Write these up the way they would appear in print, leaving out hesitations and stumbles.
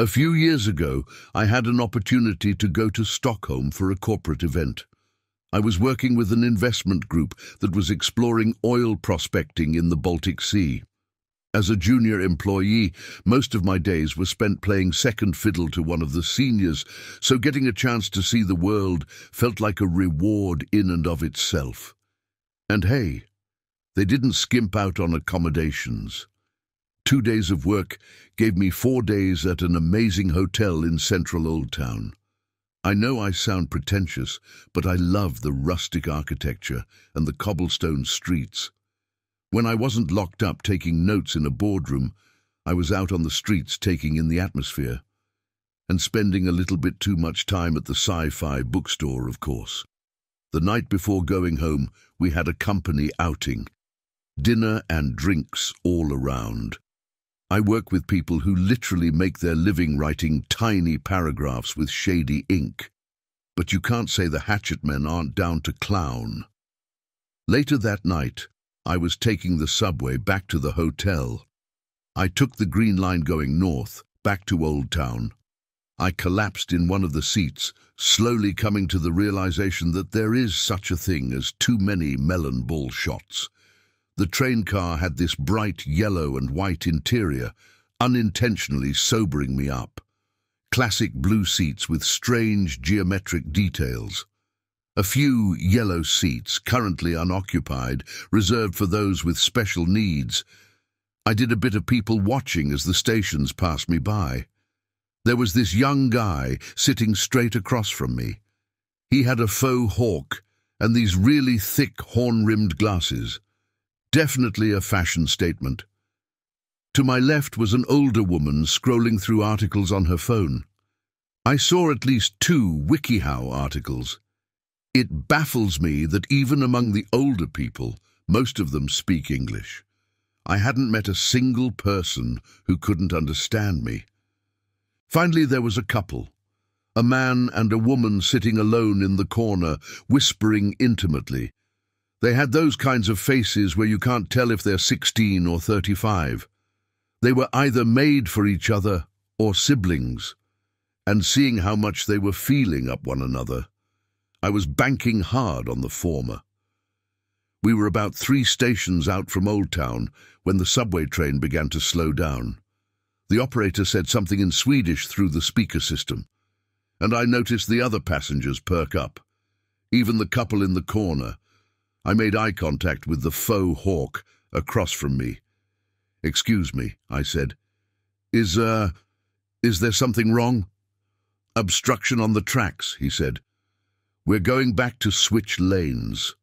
A few years ago, I had an opportunity to go to Stockholm for a corporate event. I was working with an investment group that was exploring oil prospecting in the Baltic Sea. As a junior employee, most of my days were spent playing second fiddle to one of the seniors, so getting a chance to see the world felt like a reward in and of itself. And hey, they didn't skimp out on accommodations. 2 days of work gave me 4 days at an amazing hotel in central Old Town. I know I sound pretentious, but I love the rustic architecture and the cobblestone streets. When I wasn't locked up taking notes in a boardroom, I was out on the streets taking in the atmosphere, and spending a little bit too much time at the sci-fi bookstore, of course. The night before going home, we had a company outing. Dinner and drinks all around. I work with people who literally make their living writing tiny paragraphs with shady ink. But you can't say the hatchet men aren't down to clown. Later that night, I was taking the subway back to the hotel. I took the Green Line going north, back to Old Town. I collapsed in one of the seats, slowly coming to the realization that there is such a thing as too many melon ball shots. The train car had this bright yellow and white interior, unintentionally sobering me up. Classic blue seats with strange geometric details. A few yellow seats, currently unoccupied, reserved for those with special needs. I did a bit of people watching as the stations passed me by. There was this young guy sitting straight across from me. He had a faux hawk and these really thick horn-rimmed glasses. Definitely a fashion statement. To my left was an older woman scrolling through articles on her phone. I saw at least 2 WikiHow articles. It baffles me that even among the older people, most of them speak English. I hadn't met a single person who couldn't understand me. Finally, there was a couple. A man and a woman sitting alone in the corner, whispering intimately. They had those kinds of faces where you can't tell if they're 16 or 35. They were either made for each other or siblings. And seeing how much they were feeling up one another, I was banking hard on the former. We were about 3 stations out from Old Town when the subway train began to slow down. The operator said something in Swedish through the speaker system, and I noticed the other passengers perk up. Even the couple in the corner. I made eye contact with the faux hawk across from me. "Excuse me," I said. Is there something wrong?" "Obstruction on the tracks," he said. "We're going back to switch lanes."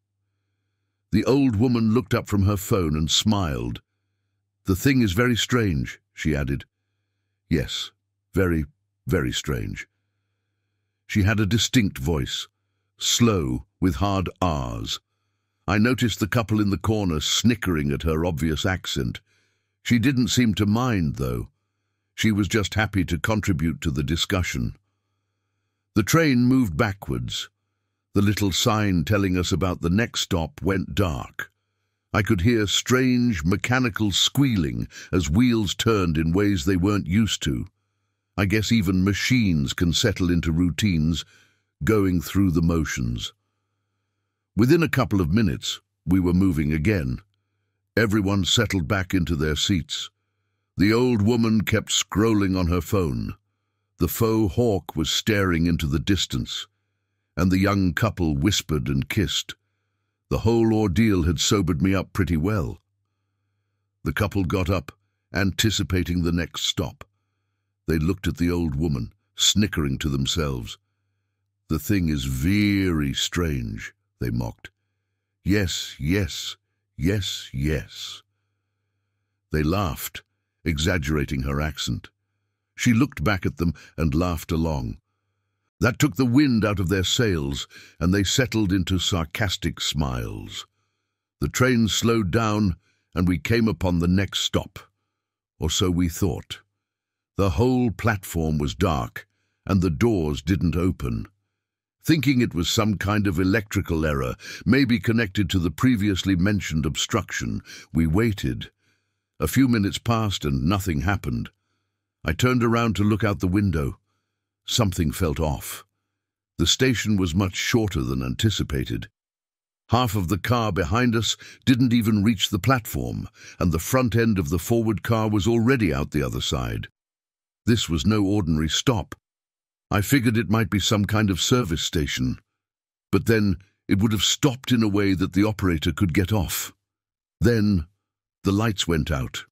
The old woman looked up from her phone and smiled. "The thing is very strange," she added. "Yes, very, very strange." She had a distinct voice, slow, with hard R's. I noticed the couple in the corner snickering at her obvious accent. She didn't seem to mind, though. She was just happy to contribute to the discussion. The train moved backwards. The little sign telling us about the next stop went dark. I could hear strange mechanical squealing as wheels turned in ways they weren't used to. I guess even machines can settle into routines, going through the motions. Within a couple of minutes, we were moving again. Everyone settled back into their seats. The old woman kept scrolling on her phone. The faux hawk was staring into the distance, and the young couple whispered and kissed. The whole ordeal had sobered me up pretty well. The couple got up, anticipating the next stop. They looked at the old woman, snickering to themselves. "The thing is very strange," they mocked. "Yes, yes, yes, yes." They laughed, exaggerating her accent. She looked back at them and laughed along. That took the wind out of their sails, and they settled into sarcastic smiles. The train slowed down, and we came upon the next stop. Or so we thought. The whole platform was dark, and the doors didn't open. Thinking it was some kind of electrical error, maybe connected to the previously mentioned obstruction, we waited. A few minutes passed and nothing happened. I turned around to look out the window. Something felt off. The station was much shorter than anticipated. Half of the car behind us didn't even reach the platform, and the front end of the forward car was already out the other side. This was no ordinary stop. I figured it might be some kind of service station, but then it would have stopped in a way that the operator could get off. Then the lights went out.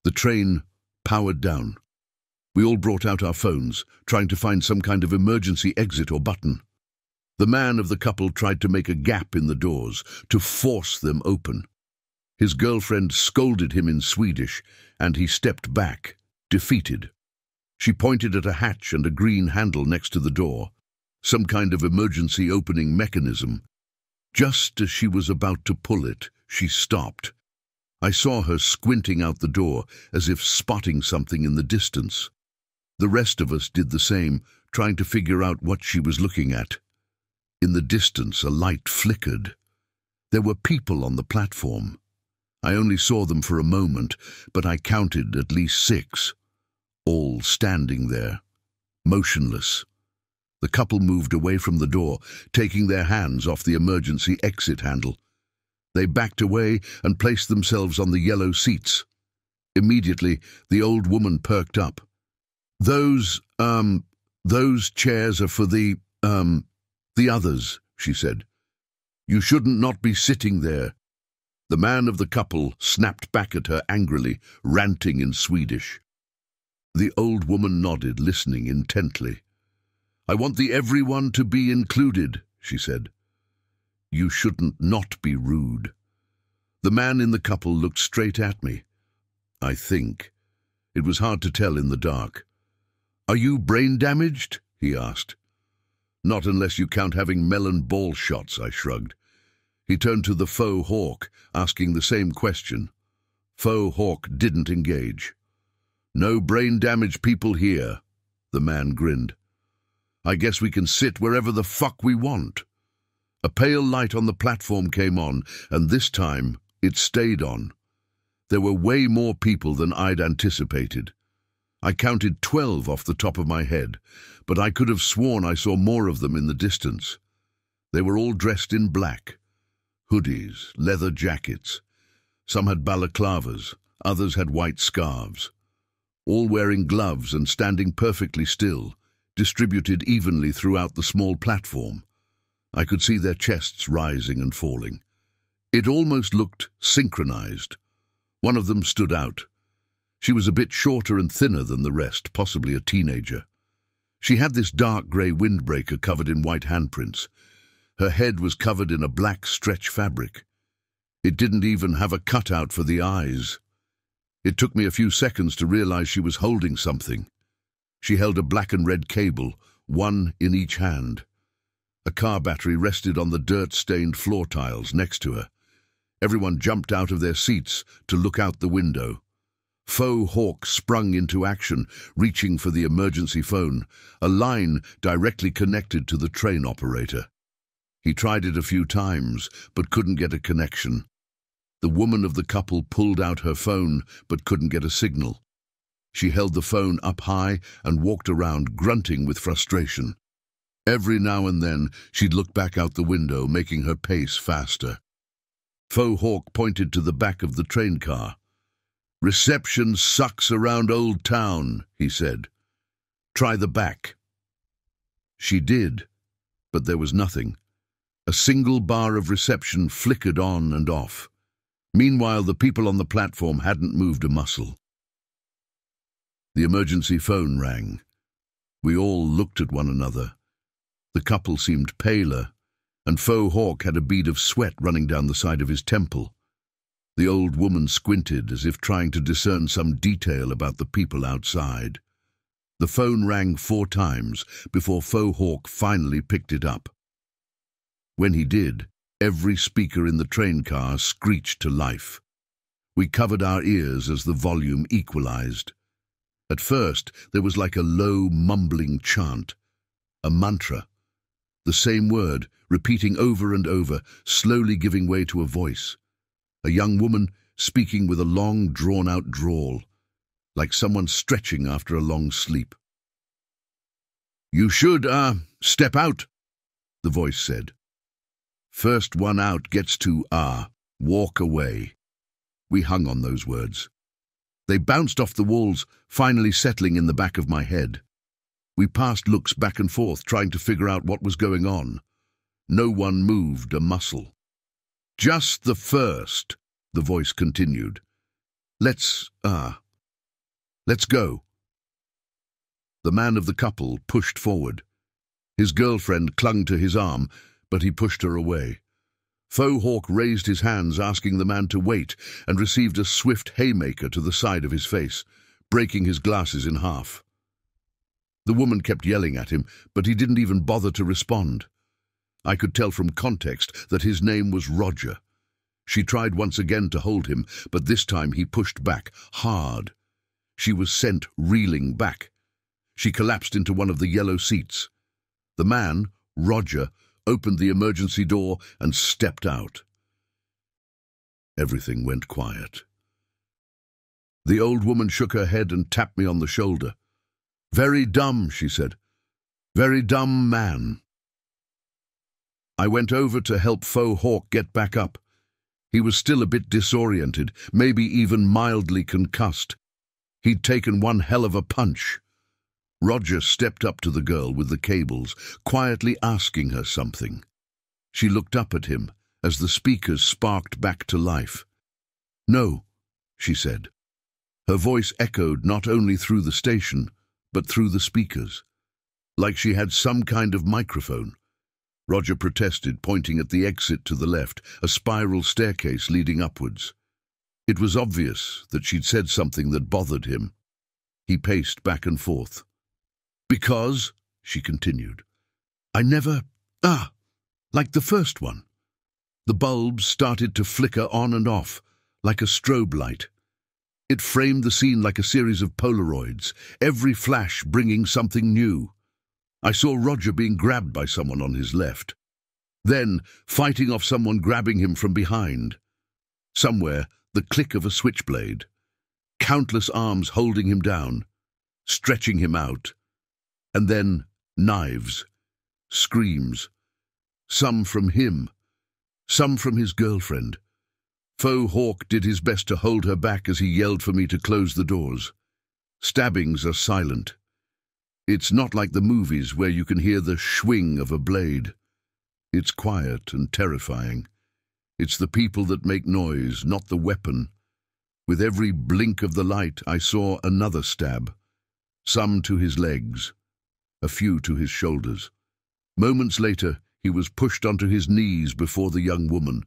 The train powered down. We all brought out our phones, trying to find some kind of emergency exit or button. The man of the couple tried to make a gap in the doors, to force them open. His girlfriend scolded him in Swedish, and he stepped back, defeated. She pointed at a hatch and a green handle next to the door, some kind of emergency opening mechanism. Just as she was about to pull it, she stopped. I saw her squinting out the door, as if spotting something in the distance. The rest of us did the same, trying to figure out what she was looking at. In the distance, a light flickered. There were people on the platform. I only saw them for a moment, but I counted at least 6, all standing there, motionless. The couple moved away from the door, taking their hands off the emergency exit handle. They backed away and placed themselves on the yellow seats. Immediately, the old woman perked up. Those chairs are for the others, she said. You shouldn't not be sitting there. The man of the couple snapped back at her angrily, ranting in Swedish. The old woman nodded, listening intently. I want the everyone to be included, she said. You shouldn't not be rude. The man in the couple looked straight at me. I think. It was hard to tell in the dark. Are you brain damaged? He asked. Not unless you count having melon ball shots, I shrugged. He turned to the faux hawk, asking the same question. Faux hawk didn't engage. No brain damaged people here, the man grinned. I guess we can sit wherever the fuck we want. A pale light on the platform came on, and this time it stayed on. There were way more people than I'd anticipated. I counted 12 off the top of my head, but I could have sworn I saw more of them in the distance. They were all dressed in black. Hoodies, leather jackets. Some had balaclavas, others had white scarves. All wearing gloves and standing perfectly still, distributed evenly throughout the small platform. I could see their chests rising and falling. It almost looked synchronized. One of them stood out. She was a bit shorter and thinner than the rest, possibly a teenager. She had this dark grey windbreaker covered in white handprints. Her head was covered in a black stretch fabric. It didn't even have a cutout for the eyes. It took me a few seconds to realize she was holding something. She held a black and red cable, one in each hand. A car battery rested on the dirt-stained floor tiles next to her. Everyone jumped out of their seats to look out the window. Faux hawk sprung into action, reaching for the emergency phone, a line directly connected to the train operator. He tried it a few times, but couldn't get a connection. The woman of the couple pulled out her phone, but couldn't get a signal. She held the phone up high and walked around, grunting with frustration. Every now and then, she'd look back out the window, making her pace faster. Faux hawk pointed to the back of the train car. Reception sucks around Old Town, he said. Try the back. She did, but there was nothing. A single bar of reception flickered on and off. Meanwhile, the people on the platform hadn't moved a muscle. The emergency phone rang. We all looked at one another. The couple seemed paler, and Faux hawk had a bead of sweat running down the side of his temple. The old woman squinted as if trying to discern some detail about the people outside. The phone rang 4 times before Faux hawk finally picked it up. When he did, every speaker in the train car screeched to life. We covered our ears as the volume equalized. At first, there was like a low, mumbling chant, a mantra. The same word, repeating over and over, slowly giving way to a voice. A young woman speaking with a long, drawn-out drawl. like someone stretching after a long sleep. "You should, step out," the voice said. "First one out gets to, walk away." We hung on those words. They bounced off the walls, finally settling in the back of my head. We passed looks back and forth, trying to figure out what was going on. No one moved a muscle. "Just the first," the voice continued. Let's go." The man of the couple pushed forward. His girlfriend clung to his arm, but he pushed her away. Faux Hawk raised his hands, asking the man to wait, and received a swift haymaker to the side of his face, breaking his glasses in half. The woman kept yelling at him, but he didn't even bother to respond. I could tell from context that his name was Roger. She tried once again to hold him, but this time he pushed back, hard. She was sent reeling back. She collapsed into one of the yellow seats. The man, Roger, opened the emergency door and stepped out. Everything went quiet. The old woman shook her head and tapped me on the shoulder. "Very dumb," she said. "Very dumb man." I went over to help Faux Hawk get back up. He was still a bit disoriented, maybe even mildly concussed. He'd taken one hell of a punch. Roger stepped up to the girl with the cables, quietly asking her something. She looked up at him as the speakers sparked back to life. "No," she said. Her voice echoed not only through the station, but through the speakers, like she had some kind of microphone. Roger protested, pointing at the exit to the left, a spiral staircase leading upwards. It was obvious that she'd said something that bothered him. He paced back and forth. "Because," she continued, "I never, like the first one." The bulbs started to flicker on and off, like a strobe light. It framed the scene like a series of Polaroids, every flash bringing something new. I saw Roger being grabbed by someone on his left, then fighting off someone grabbing him from behind. Somewhere, the click of a switchblade. Countless arms holding him down, stretching him out. And then knives, screams. Some from him, some from his girlfriend. Faux Hawk did his best to hold her back as he yelled for me to close the doors. Stabbings are silent. It's not like the movies where you can hear the swing of a blade. It's quiet and terrifying. It's the people that make noise, not the weapon. With every blink of the light, I saw another stab. Some to his legs, a few to his shoulders. Moments later, he was pushed onto his knees before the young woman.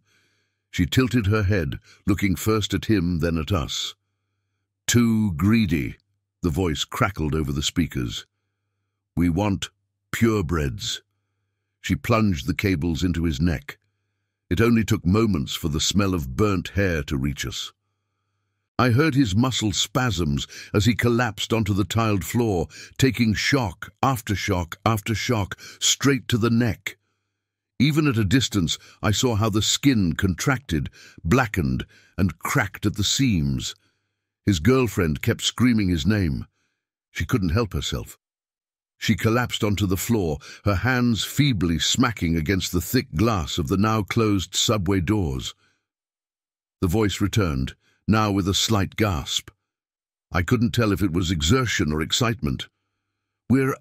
She tilted her head, looking first at him, then at us. "Too greedy," the voice crackled over the speakers. "We want purebreds." She plunged the cables into his neck. It only took moments for the smell of burnt hair to reach us. I heard his muscle spasms as he collapsed onto the tiled floor, taking shock after shock after shock, straight to the neck. Even at a distance, I saw how the skin contracted, blackened, and cracked at the seams. His girlfriend kept screaming his name. She couldn't help herself. She collapsed onto the floor, her hands feebly smacking against the thick glass of the now-closed subway doors. The voice returned, now with a slight gasp. I couldn't tell if it was exertion or excitement. "We're,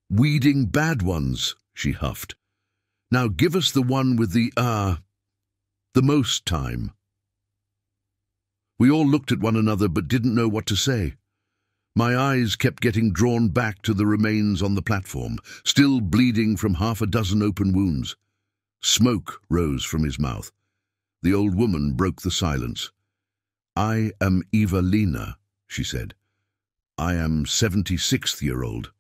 weeding bad ones," she huffed. "Now give us the one with the most time." We all looked at one another but didn't know what to say. My eyes kept getting drawn back to the remains on the platform, still bleeding from half a dozen open wounds. Smoke rose from his mouth. The old woman broke the silence. "I am Evelina," she said. "I am 76-year-old.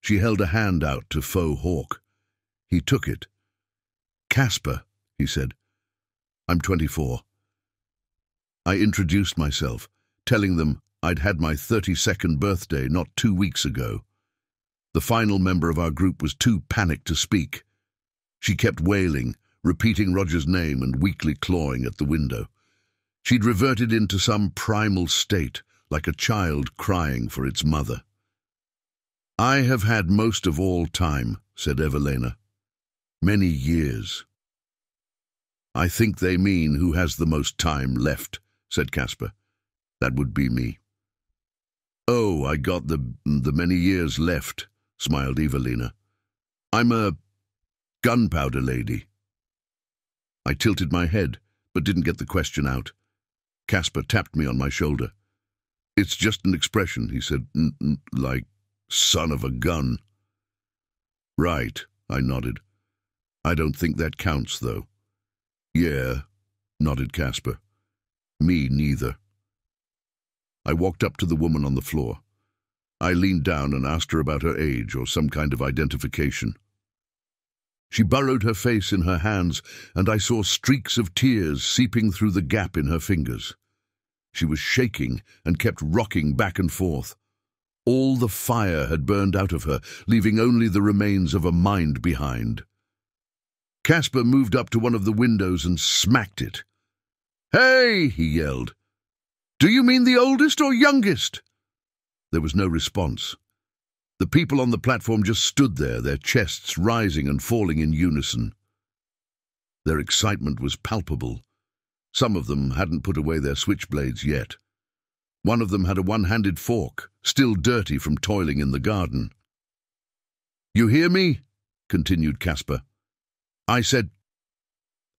She held a hand out to Faux Hawk. He took it. "Casper," he said. "I'm 24. I introduced myself, telling them I'd had my 32nd birthday not 2 weeks ago. The final member of our group was too panicked to speak. She kept wailing, repeating Roger's name and weakly clawing at the window. She'd reverted into some primal state, like a child crying for its mother. "I have had most of all time," said Evelena. "Many years." "I think they mean who has the most time left," said Caspar. "That would be me." "Oh, I got the many years left," smiled Evelena. "I'm a gunpowder lady." I tilted my head, but didn't get the question out. Caspar tapped me on my shoulder. "It's just an expression," he said, "like son of a gun." "Right," I nodded. "I don't think that counts, though." "Yeah," nodded Caspar. "Me neither." I walked up to the woman on the floor. I leaned down and asked her about her age or some kind of identification. She burrowed her face in her hands, and I saw streaks of tears seeping through the gap in her fingers. She was shaking and kept rocking back and forth. All the fire had burned out of her, leaving only the remains of a mind behind. Caspar moved up to one of the windows and smacked it. "Hey!" he yelled. "Do you mean the oldest or youngest?" There was no response. The people on the platform just stood there, their chests rising and falling in unison. Their excitement was palpable. Some of them hadn't put away their switchblades yet. One of them had a one-handed fork, still dirty from toiling in the garden. "You hear me?" continued Caspar. "I said—"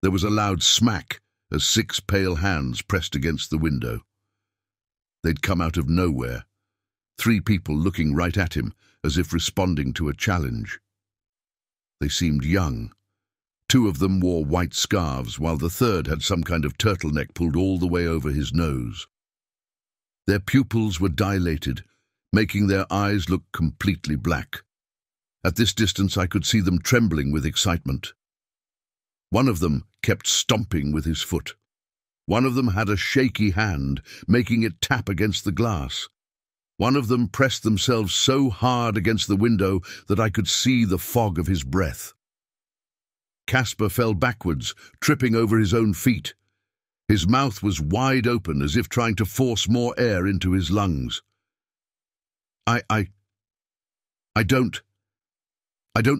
There was a loud smack as 6 pale hands pressed against the window. They'd come out of nowhere, 3 people looking right at him, as if responding to a challenge. They seemed young. 2 of them wore white scarves, while the third had some kind of turtleneck pulled all the way over his nose. Their pupils were dilated, making their eyes look completely black. At this distance I could see them trembling with excitement. One of them kept stomping with his foot. One of them had a shaky hand, making it tap against the glass. One of them pressed themselves so hard against the window that I could see the fog of his breath. Caspar fell backwards, tripping over his own feet. His mouth was wide open, as if trying to force more air into his lungs. I don't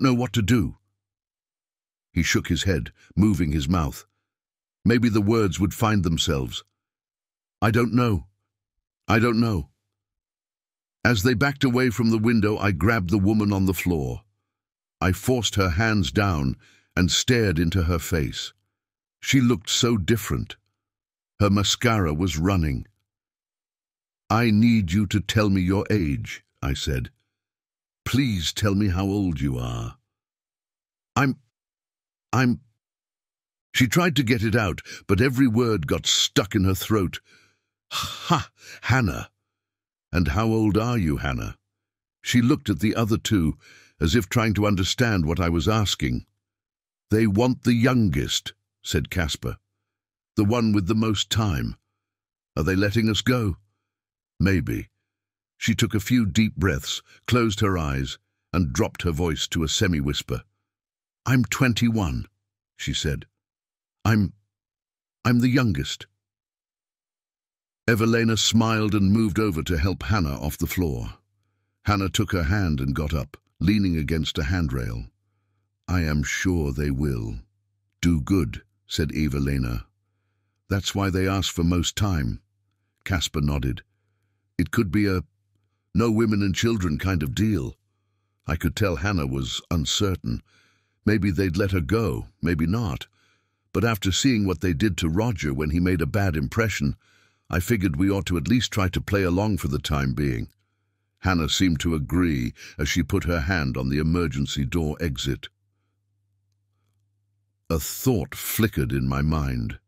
know what to do." He shook his head, moving his mouth. Maybe the words would find themselves. I don't know. As they backed away from the window, I grabbed the woman on the floor. I forced her hands down and stared into her face. She looked so different. Her mascara was running. "I need you to tell me your age," I said. "Please tell me how old you are." I'm... She tried to get it out, but every word got stuck in her throat. "Ha! Hannah! And how old are you, Hannah?" She looked at the other 2, as if trying to understand what I was asking. "They want the youngest," said Caspar. "The one with the most time. Are they letting us go?" "Maybe." She took a few deep breaths, closed her eyes, and dropped her voice to a semi-whisper. "I'm 21, she said. I'm the youngest." Evelena smiled and moved over to help Hannah off the floor. Hannah took her hand and got up, leaning against a handrail. "I am sure they will. Do good," said Evelena. "That's why they ask for most time." Caspar nodded. "It could be a no women and children kind of deal." I could tell Hannah was uncertain. Maybe they'd let her go, maybe not. But after seeing what they did to Roger when he made a bad impression, I figured we ought to at least try to play along for the time being. Hannah seemed to agree as she put her hand on the emergency door exit. A thought flickered in my mind.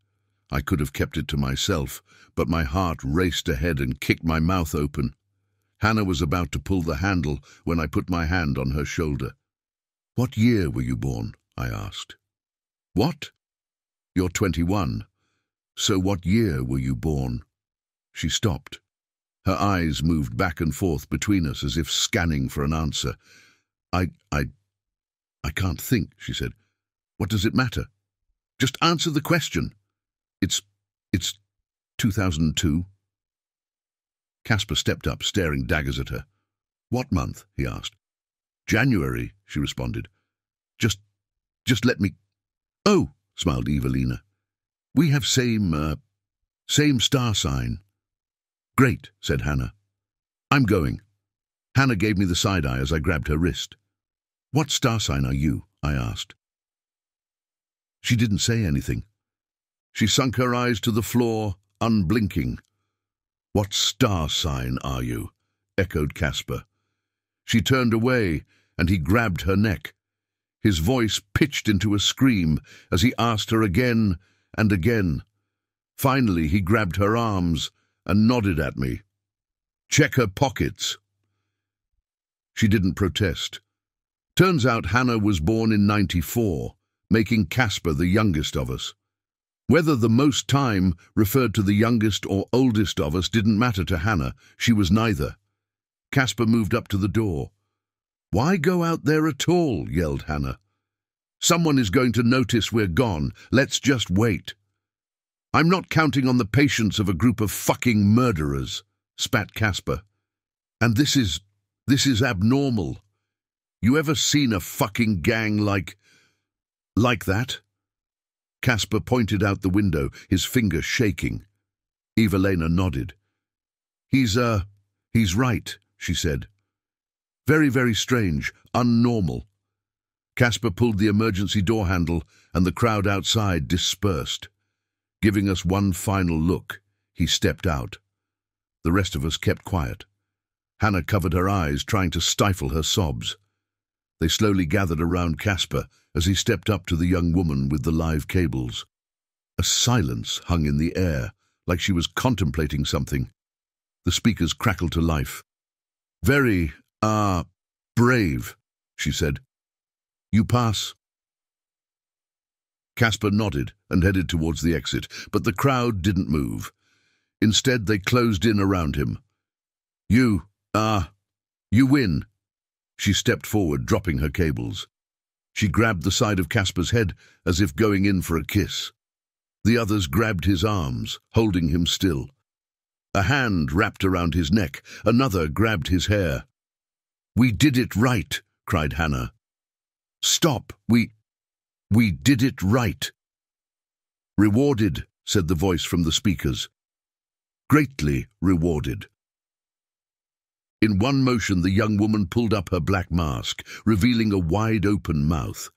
I could have kept it to myself, but my heart raced ahead and kicked my mouth open. Hannah was about to pull the handle when I put my hand on her shoulder. "What year were you born?" I asked. "What?" "You're 21. So what year were you born?" She stopped. Her eyes moved back and forth between us as if scanning for an answer. I can't think," she said. "What does it matter? Just answer the question." It's 2002. Casper stepped up, staring daggers at her. What month? He asked. January, she responded. Just let me... Oh, smiled Evelina. We have same star sign. Great, said Hannah. I'm going. Hannah gave me the side eye as I grabbed her wrist. What star sign are you? I asked. She didn't say anything. She sunk her eyes to the floor, unblinking. What star sign are you? Echoed Casper. She turned away, and he grabbed her neck. His voice pitched into a scream as he asked her again and again. Finally, he grabbed her arms and nodded at me. Check her pockets. She didn't protest. Turns out Hannah was born in 94, making Casper the youngest of us. Whether the most time referred to the youngest or oldest of us didn't matter to Hannah. She was neither. Casper moved up to the door. Why go out there at all? Yelled Hannah. Someone is going to notice we're gone. Let's just wait. I'm not counting on the patience of a group of fucking murderers, spat Casper. And this is abnormal. You ever seen a fucking gang like that? Casper pointed out the window, his finger shaking. Evelina nodded. He's right, she said. Very, very strange, unnormal. Casper pulled the emergency door handle, and the crowd outside dispersed. Giving us one final look, he stepped out. The rest of us kept quiet. Hannah covered her eyes, trying to stifle her sobs. They slowly gathered around Casper as he stepped up to the young woman with the live cables. A silence hung in the air, like she was contemplating something. The speakers crackled to life. Very, brave, she said. You pass. Casper nodded and headed towards the exit, but the crowd didn't move. Instead, they closed in around him. You win. She stepped forward, dropping her cables. She grabbed the side of Casper's head as if going in for a kiss. The others grabbed his arms, holding him still. A hand wrapped around his neck, another grabbed his hair. We did it right, cried Hannah. Stop, we did it right. Rewarded, said the voice from the speakers. Greatly rewarded. In one motion, the young woman pulled up her black mask, revealing a wide-open mouth.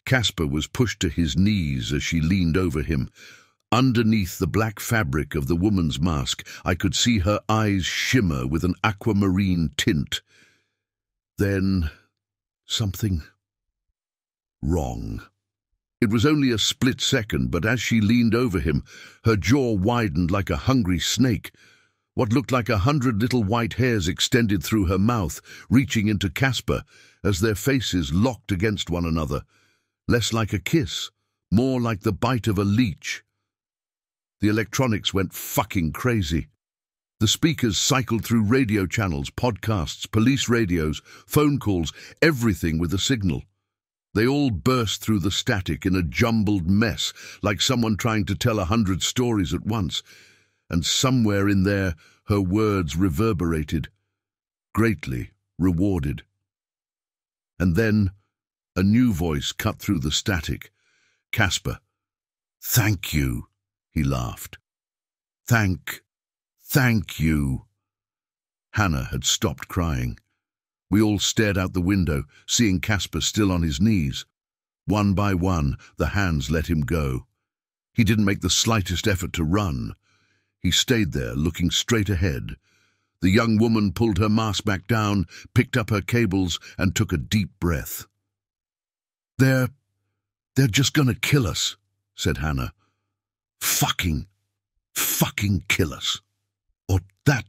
Casper was pushed to his knees as she leaned over him. Underneath the black fabric of the woman's mask, I could see her eyes shimmer with an aquamarine tint. Then something wrong. It was only a split second, but as she leaned over him, her jaw widened like a hungry snake. What looked like 100 little white hairs extended through her mouth, reaching into Casper as their faces locked against one another. Less like a kiss, more like the bite of a leech. The electronics went fucking crazy. The speakers cycled through radio channels, podcasts, police radios, phone calls, everything with a signal. They all burst through the static in a jumbled mess, like someone trying to tell 100 stories at once. And somewhere in there, her words reverberated, greatly rewarded. And then a new voice cut through the static. Casper. Thank you, he laughed. Thank you. Hannah had stopped crying. We all stared out the window, seeing Casper still on his knees. One by one, the hands let him go. He didn't make the slightest effort to run. He stayed there, looking straight ahead. The young woman pulled her mask back down, picked up her cables, and took a deep breath. They're just gonna kill us, said Hannah. Fucking kill us. Or that.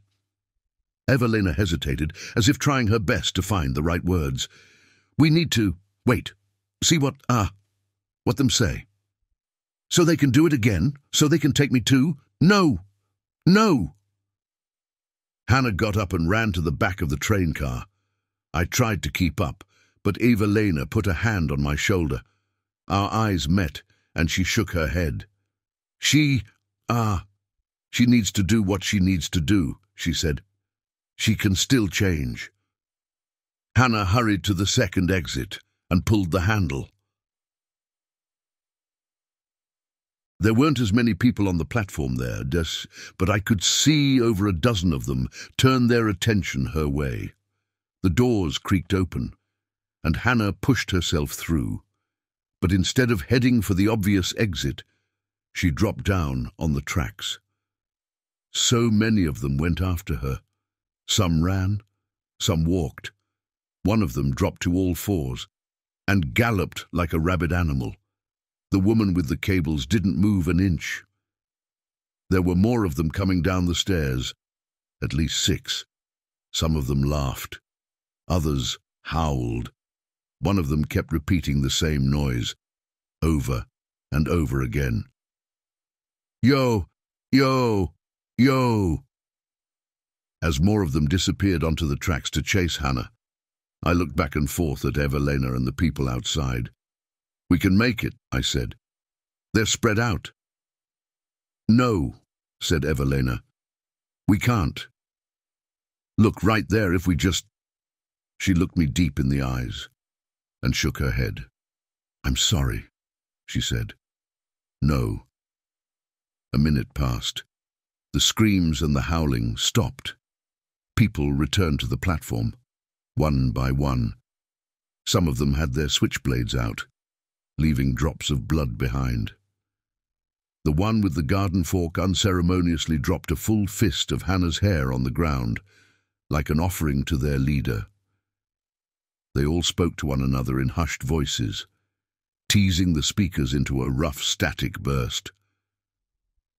Evelina hesitated, as if trying her best to find the right words. We need to wait. See what them say. So they can do it again? So they can take me too? No! No! Hannah got up and ran to the back of the train car. I tried to keep up, but Evelina put a hand on my shoulder. Our eyes met, and she shook her head. She needs to do what she needs to do, she said. She can still change. Hannah hurried to the second exit and pulled the handle. There weren't as many people on the platform there, but I could see over a dozen of them turn their attention her way. The doors creaked open, and Hannah pushed herself through. But instead of heading for the obvious exit, she dropped down on the tracks. So many of them went after her. Some ran, some walked. One of them dropped to all fours and galloped like a rabid animal. The woman with the cables didn't move an inch. There were more of them coming down the stairs, at least 6. Some of them laughed. Others howled. One of them kept repeating the same noise, over and over again. Yo, yo, yo. As more of them disappeared onto the tracks to chase Hannah, I looked back and forth at Evelina and the people outside. We can make it, I said. They're spread out. No, said Evelina. We can't. Look, right there, if we just... She looked me deep in the eyes and shook her head. I'm sorry, she said. No. A minute passed. The screams and the howling stopped. People returned to the platform, one by one. Some of them had their switchblades out, leaving drops of blood behind. The one with the garden fork unceremoniously dropped a full fist of Hannah's hair on the ground, like an offering to their leader. They all spoke to one another in hushed voices, teasing the speakers into a rough static burst.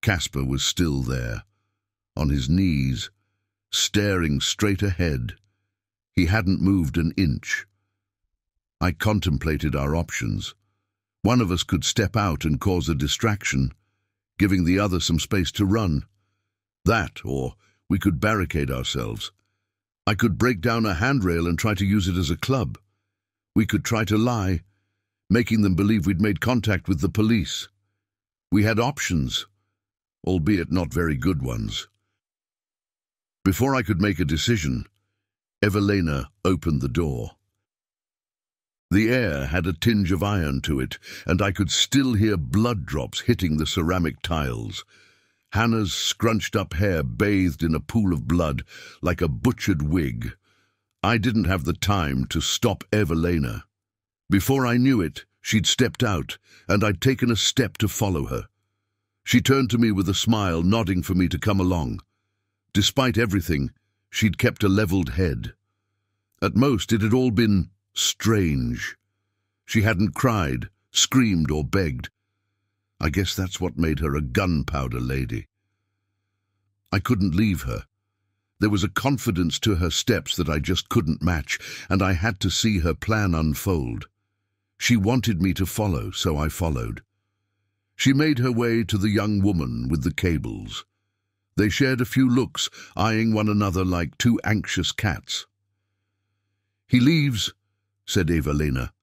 Casper was still there, on his knees, staring straight ahead. He hadn't moved an inch. I contemplated our options. One of us could step out and cause a distraction, giving the other some space to run. That, or we could barricade ourselves. I could break down a handrail and try to use it as a club. We could try to lie, making them believe we'd made contact with the police. We had options, albeit not very good ones. Before I could make a decision, Evelina opened the door. The air had a tinge of iron to it, and I could still hear blood drops hitting the ceramic tiles. Hannah's scrunched-up hair bathed in a pool of blood, like a butchered wig. I didn't have the time to stop Evelina. Before I knew it, she'd stepped out, and I'd taken a step to follow her. She turned to me with a smile, nodding for me to come along. Despite everything, she'd kept a leveled head. At most, it had all been strange. She hadn't cried, screamed, or begged. I guess that's what made her a gunpowder lady. I couldn't leave her. There was a confidence to her steps that I just couldn't match, and I had to see her plan unfold. She wanted me to follow, so I followed. She made her way to the young woman with the cables. They shared a few looks, eyeing one another like two anxious cats. He leaves, said Evelina.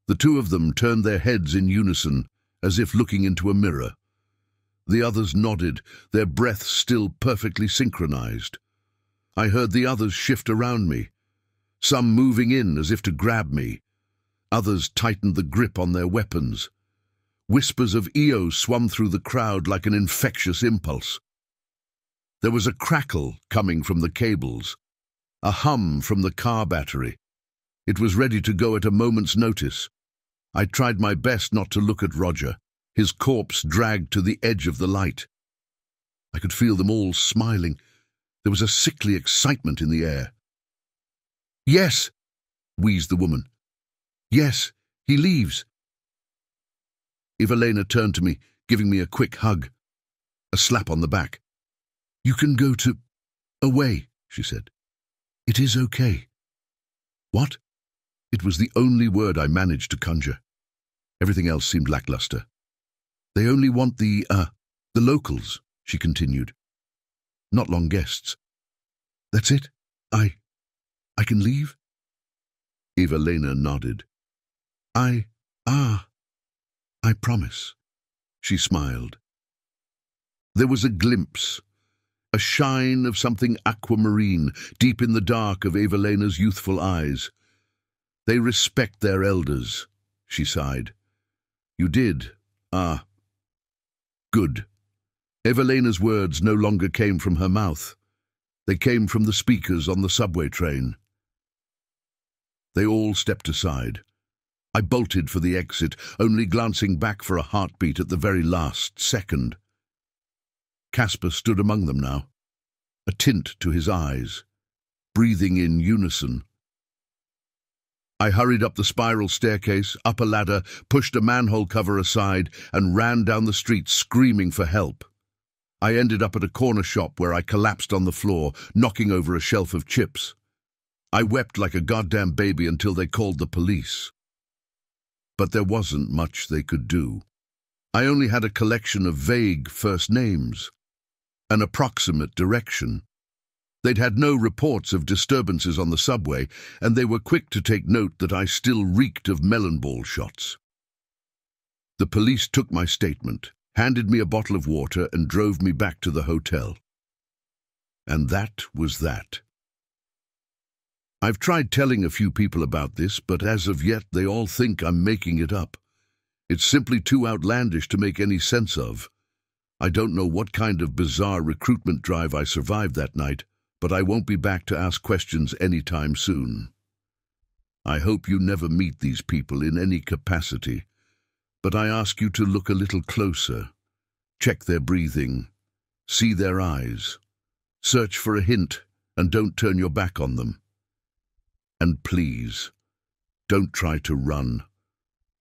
The two of them turned their heads in unison, as if looking into a mirror. The others nodded, their breaths still perfectly synchronized. I heard the others shift around me, some moving in as if to grab me. Others tightened the grip on their weapons. Whispers of EO swum through the crowd like an infectious impulse. There was a crackle coming from the cables, a hum from the car battery. It was ready to go at a moment's notice. I tried my best not to look at Roger, his corpse dragged to the edge of the light. I could feel them all smiling. There was a sickly excitement in the air. "Yes," wheezed the woman. "Yes, he leaves." Evelina turned to me, giving me a quick hug, a slap on the back. "You can go to... away," she said. "It is okay." What? It was the only word I managed to conjure. Everything else seemed lackluster. "They only want the locals," she continued. "Not long guests." "That's it? I can leave?" Evelina nodded. I promise." She smiled. There was a glimpse, a shine of something aquamarine deep in the dark of Evalena's youthful eyes. "They respect their elders," she sighed. "You did? Ah. Good." Evalena's words no longer came from her mouth. They came from the speakers on the subway train. They all stepped aside. I bolted for the exit, only glancing back for a heartbeat at the very last second. Casper stood among them now, a tint to his eyes, breathing in unison. I hurried up the spiral staircase, up a ladder, pushed a manhole cover aside, and ran down the street screaming for help. I ended up at a corner shop where I collapsed on the floor, knocking over a shelf of chips. I wept like a goddamn baby until they called the police. But there wasn't much they could do. I only had a collection of vague first names, an approximate direction. They'd had no reports of disturbances on the subway, and they were quick to take note that I still reeked of melon ball shots. The police took my statement, handed me a bottle of water, and drove me back to the hotel. And that was that. I've tried telling a few people about this, but as of yet they all think I'm making it up. It's simply too outlandish to make any sense of. I don't know what kind of bizarre recruitment drive I survived that night, but I won't be back to ask questions anytime soon. I hope you never meet these people in any capacity, but I ask you to look a little closer. Check their breathing. See their eyes. Search for a hint, and don't turn your back on them. And please, don't try to run.